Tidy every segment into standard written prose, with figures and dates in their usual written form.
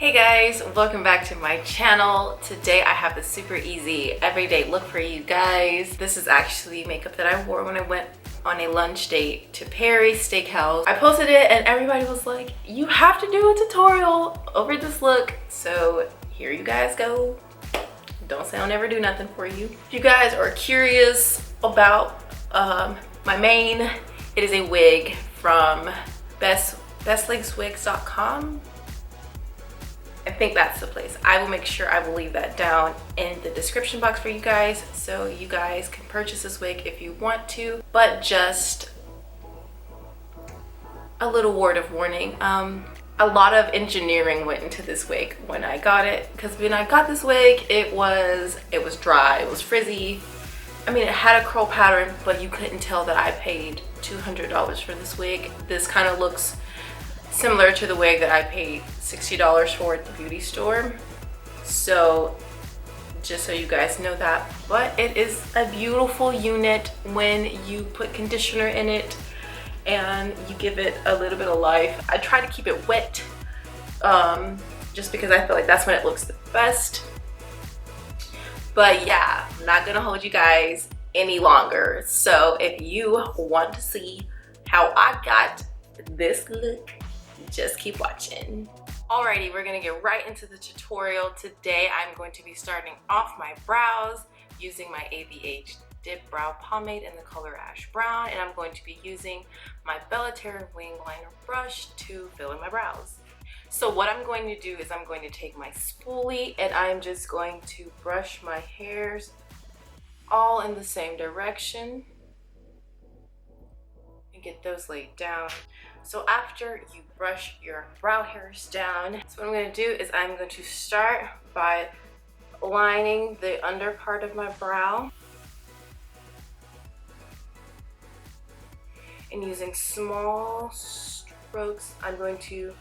Hey guys, welcome back to my channel. Today I have the super easy everyday look for you guys. This is actually makeup that I wore when I went on a lunch date to Perry's Steakhouse. I posted it and everybody was like, you have to do a tutorial over this look. So here you guys go. Don't say I'll never do nothing for you. If you guys are curious about my main, it is a wig from bestlegswigs.com. I think that's the place. I will make sure I will leave that down in the description box for you guys so you guys can purchase this wig if you want to. But just a little word of warning. A lot of engineering went into this wig when I got it, because when I got this wig, it was dry, it was frizzy. I mean, it had a curl pattern, but you couldn't tell that I paid $200 for this wig. This kind of looks similar to the wig that I paid $60 for at the beauty store. So just so you guys know that. But it is a beautiful unit when you put conditioner in it and you give it a little bit of life. I try to keep it wet just because I feel like that's when it looks the best. But yeah, I'm not gonna hold you guys any longer. So if you want to see how I got this look, just keep watching. Alrighty, we're gonna get right into the tutorial. Today I'm going to be starting off my brows using my ABH Dip Brow Pomade in the color Ash Brown, and I'm going to be using my Bellaterra Wing Liner brush to fill in my brows. So what I'm going to do is I'm going to take my spoolie and I'm just going to brush my hairs all in the same direction and get those laid down. So after you brush your brow hairs down, so what I'm going to do is I'm going to start by lining the under part of my brow and using small strokes, I'm going to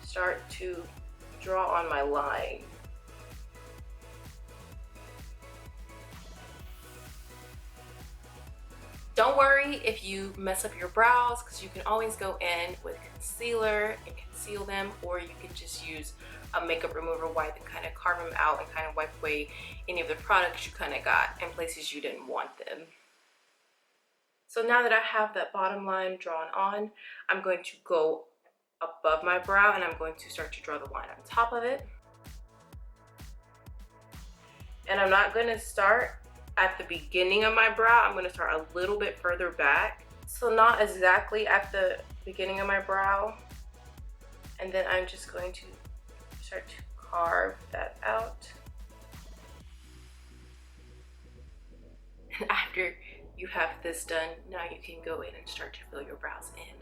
start to draw on my line. Don't worry if you mess up your brows, because you can always go in with concealer and conceal them, or you can just use a makeup remover wipe and kind of carve them out and kind of wipe away any of the products you kind of got in places you didn't want them. So now that I have that bottom line drawn on, I'm going to go above my brow and I'm going to start to draw the line on top of it. And I'm not going to start at the beginning of my brow. I'm going to start a little bit further back, so not exactly at the beginning of my brow, and then I'm just going to start to carve that out. And after you have this done, now you can go in and start to fill your brows in.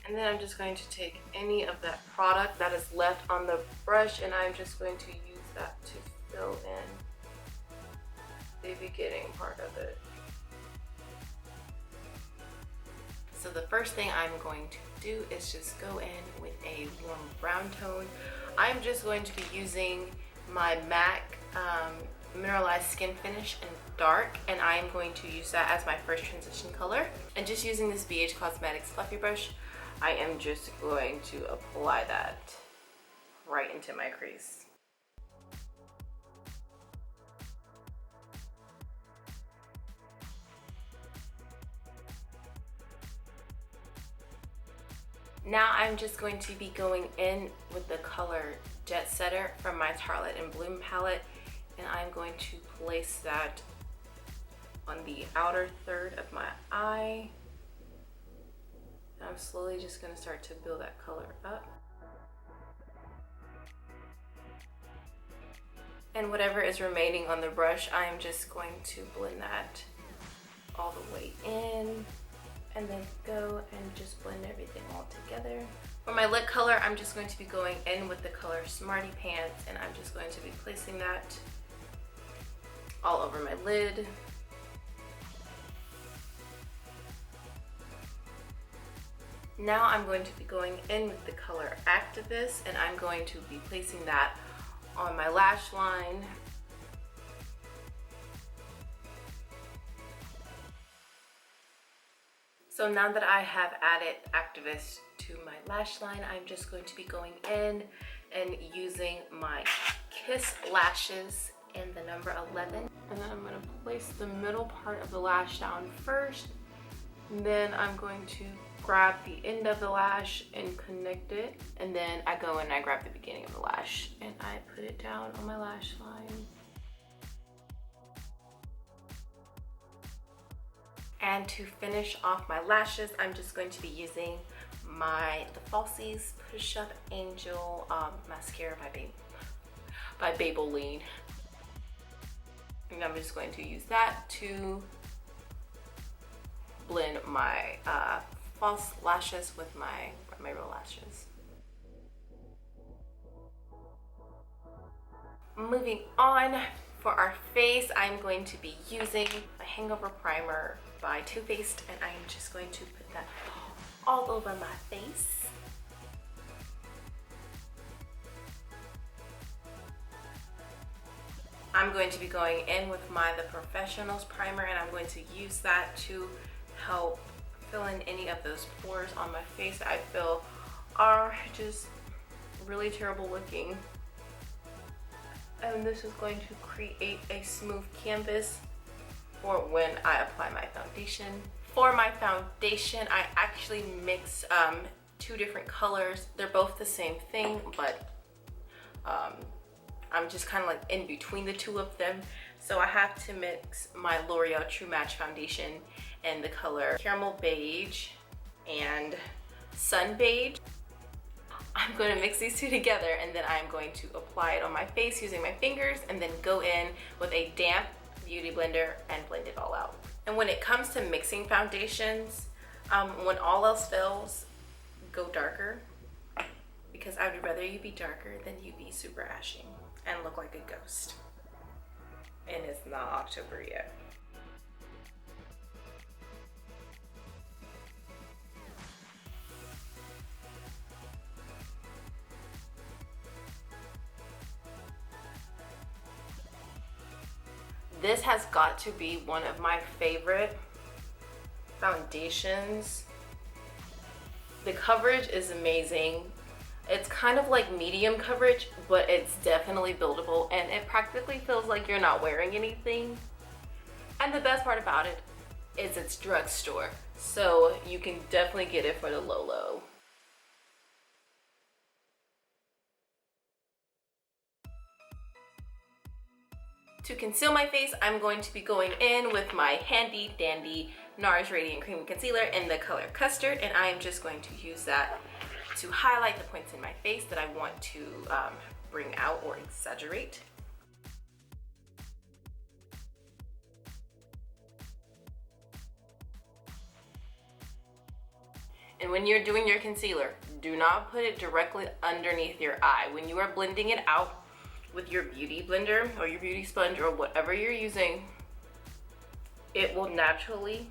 And then I'm just going to take any of that product that is left on the brush and I'm just going to use that to fill in the beginning part of it. So the first thing I'm going to do is just go in with a warm brown tone. I'm just going to be using my MAC Mineralized Skin Finish in dark, and I'm going to use that as my first transition color. And just using this BH Cosmetics fluffy brush, I am just going to apply that right into my crease. Now I'm just going to be going in with the color Jet Setter from my Tartlette and Bloom palette, and I'm going to place that on the outer third of my eye. I'm slowly just going to start to build that color up. And whatever is remaining on the brush, I'm just going to blend that all the way in and then go and just blend everything all together. For my lip color, I'm just going to be going in with the color Smarty Pants, and I'm just going to be placing that all over my lid. Now I'm going to be going in with the color Activist, and I'm going to be placing that on my lash line. So now that I have added Activist to my lash line, I'm just going to be going in and using my Kiss lashes in the number 11. And then I'm going to place the middle part of the lash down first. And then I'm going to grab the end of the lash and connect it. And then I go in and I grab the beginning of the lash and I put it down on my lash line. And to finish off my lashes, I'm just going to be using the Falsies Push Up Angel mascara by Maybelline. And I'm just going to use that to blend my false lashes with my real lashes. Moving on, for our face, I'm going to be using a Hangover primer by Too Faced, and I am just going to put that all over my face. I'm going to be going in with the Professionals primer, and I'm going to use that to help fill in any of those pores on my face that I feel are just really terrible looking. And this is going to create a smooth canvas for when I apply my foundation. For my foundation, I actually mix 2 different colors. They're both the same thing, but I'm just kind of like in between the 2 of them. So I have to mix my L'Oreal True Match foundation in the color Caramel Beige and Sun Beige. I'm going to mix these 2 together, and then I'm going to apply it on my face using my fingers, and then go in with a damp beauty blender and blend it all out. And when it comes to mixing foundations, when all else fails, go darker, because I would rather you be darker than you be super ashy and look like a ghost. And it's not October yet. This has got to be one of my favorite foundations. The coverage is amazing. It's kind of like medium coverage, but it's definitely buildable, and it practically feels like you're not wearing anything. And the best part about it is it's drugstore, so you can definitely get it for the low. To conceal my face, I'm going to be going in with my handy dandy NARS Radiant Cream Concealer in the color Custard, and I am just going to use that to highlight the points in my face that I want to bring out or exaggerate. And when you're doing your concealer, do not put it directly underneath your eye. When you are blending it out with your beauty blender or your beauty sponge or whatever you're using, it will naturally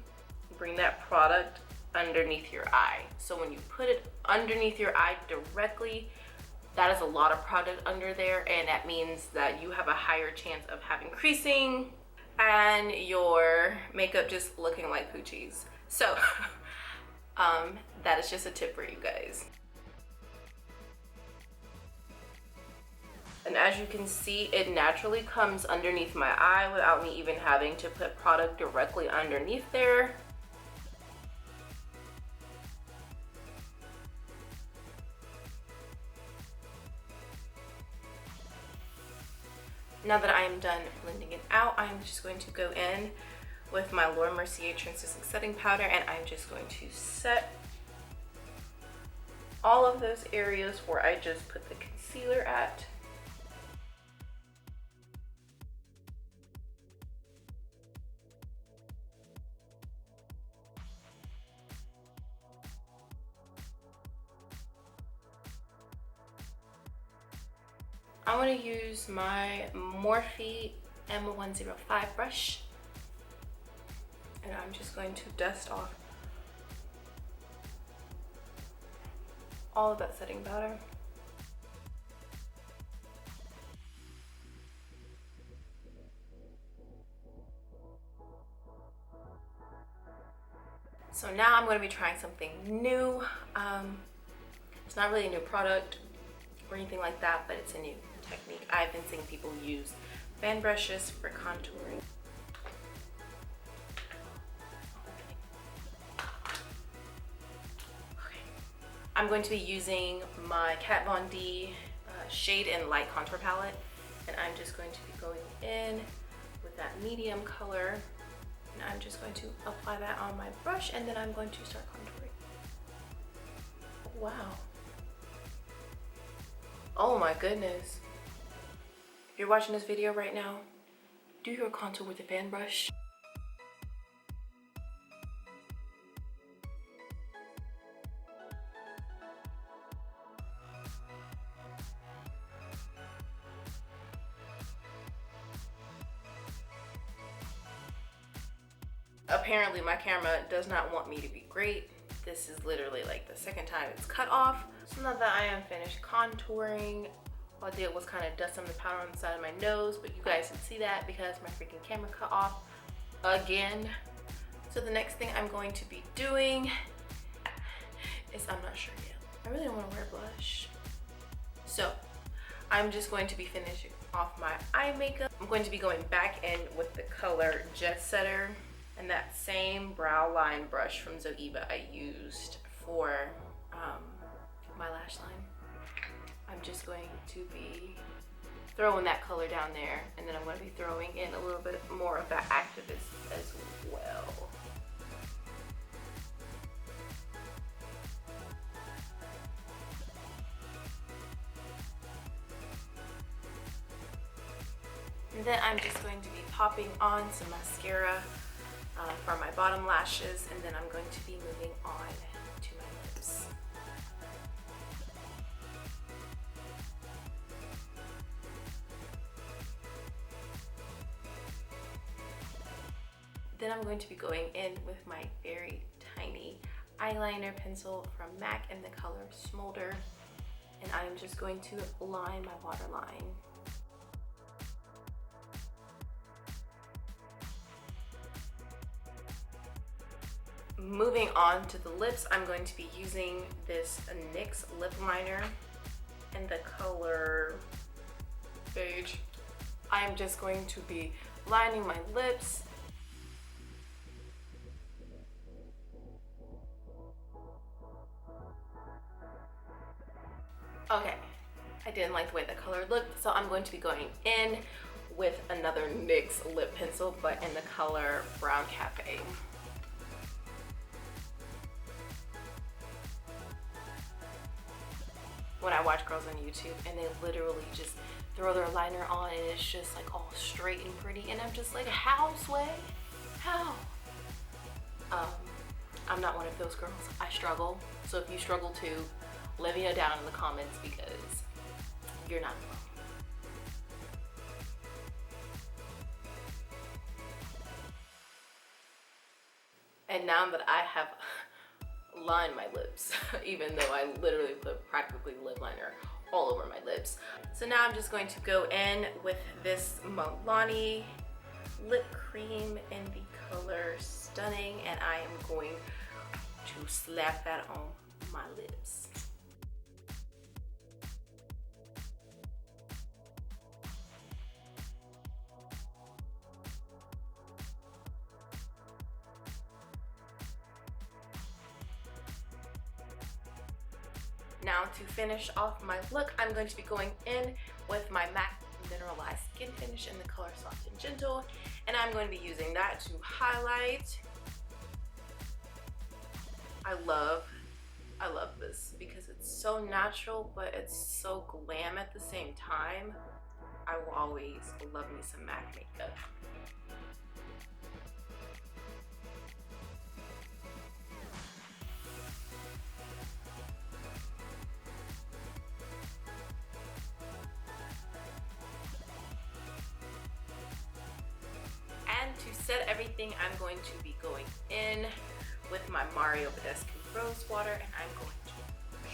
bring that product underneath your eye. So when you put it underneath your eye directly, that is a lot of product under there, and that means that you have a higher chance of having creasing and your makeup just looking like poochies. So that is just a tip for you guys. And as you can see, it naturally comes underneath my eye without me even having to put product directly underneath there. Now that I am done blending it out, I'm just going to go in with my MERCIER Translucent Setting Powder, and I'm just going to set all of those areas where I just put the concealer at. I'm going to use my Morphe M105 brush, and I'm just going to dust off all of that setting powder. So now I'm going to be trying something new. It's not really a new product or anything like that, but it's a new technique. I've been seeing people use fan brushes for contouring. Okay. I'm going to be using my Kat Von D Shade and Light Contour Palette, and I'm just going to be going in with that medium color, and I'm just going to apply that on my brush, and then I'm going to start contouring. Wow. Oh my goodness. If you're watching this video right now, do your contour with a fan brush. Apparently my camera does not want me to be great. This is literally like the second time it's cut off. So now that I am finished contouring, all I did was kind of dust some of the powder on the side of my nose, but you guys didn't see that because my freaking camera cut off again. So the next thing I'm going to be doing is, I'm not sure yet. I really don't want to wear blush. So I'm just going to be finishing off my eye makeup. I'm going to be going back in with the color Jet Setter and that same brow line brush from Zoeva I used for my lash line. I'm just going to be throwing that color down there, and then I'm going to be throwing in a little bit more of that Activist as well. And then I'm just going to be popping on some mascara for my bottom lashes, and then I'm going to be moving on to my lips. Then I'm going to be going in with my very tiny eyeliner pencil from MAC in the color Smolder, and I'm just going to line my waterline. Moving on to the lips, I'm going to be using this NYX lip liner in the color Beige. I'm just going to be lining my lips. Okay, I didn't like the way the color looked, so I'm going to be going in with another NYX lip pencil, but in the color Brown Cafe. When I watch girls on YouTube and they literally just throw their liner on and it's just like all straight and pretty, and I'm just like, how, Sway? How? I'm not one of those girls. I struggle. So if you struggle too, let me know down in the comments, because you're not alone. And now that I have line my lips, even though I literally put practically lip liner all over my lips. So now I'm just going to go in with this MILANI lip cream in the color Stunning, and I am going to slap that on my lips. Now to finish off my look, I'm going to be going in with my MAC Mineralized Skin Finish in the color Soft and Gentle, and I'm going to be using that to highlight. I love this because it's so natural, but it's so glam at the same time. I will always love me some MAC makeup. And to set everything, I'm going to be going in with my BADESCU Rose Water, and I'm going to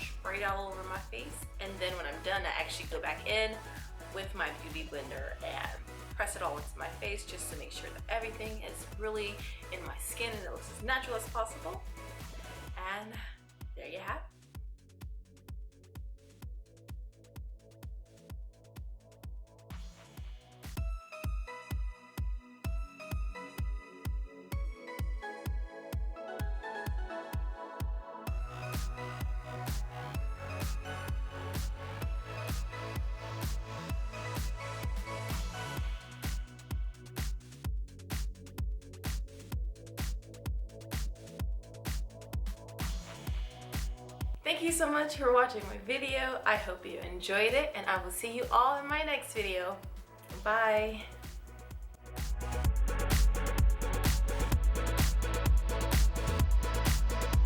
spray it all over my face. And then when I'm done, I actually go back in with my Beauty Blender and press press it all into my face just to make sure that everything is really in my skin and it looks as natural as possible. And there you have it. Thank you so much for watching my video. I hope you enjoyed it, and I will see you all in my next video. Bye.